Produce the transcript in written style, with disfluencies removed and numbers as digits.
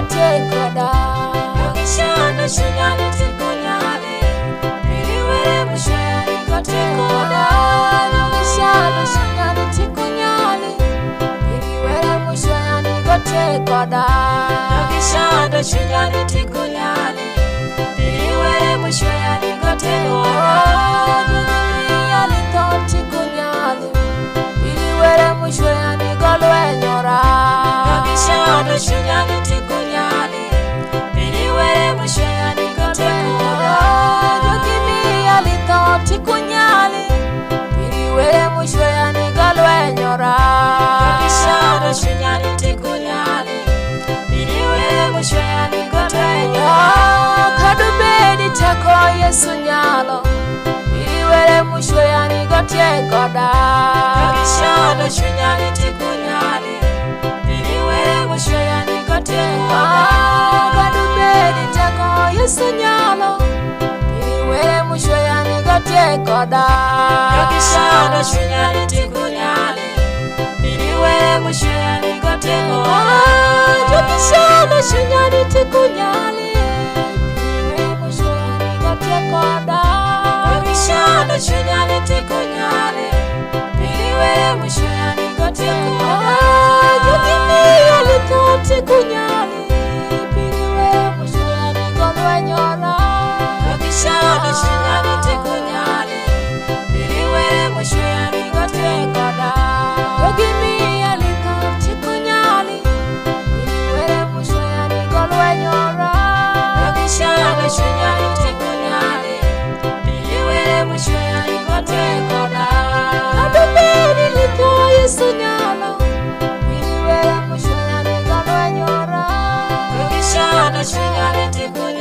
gotekoda Yogishana chunyani tikunyali Piliwele mshweni gotekoda Yogishana chunyani tikunyali Piliwele mshweni gotekoda Yogishana chunyani tikunyali Piliwele mshweni gotekoda Yogimi tikunyali Piliwele mshweni golwenyora Yogishana chunyani tikunyali Piliwele mshweni gotekoda Yogimi tikunyali Piliwele mshweni golwenyora Yogishana chunyani tikunyali Piliwele mshweni gotekoda Kadubedi teko Yesu nyalo Piliwele mshweni gotekoda Yogishana chunyani tikunyali Piliwele mshweni gotekoda Kadubedi teko Yesu nyalo Piliwele mshweni gotekoda Yogishana chunyani tikunyali Piliwele mshweni gotekoda Yogishana chunyani tikunyali Piliwele mshweni gotekoda Yogishana chunyani tikunyali Piliwele mshweni gotekoda Yogimi tikunyali Piliwele mshweni golwenyora Yogishana chunyani tikunyali Piliwele mshweni gotekoda Yogimi tikunyali Piliwele mshweni golwenyora Yogishana chunyani tikunyali Piliwele mshweni gotekoda Kadubedi teko Yesu nyalo Piliwele mshweni golwenyora Yogishana chunyani tikunyali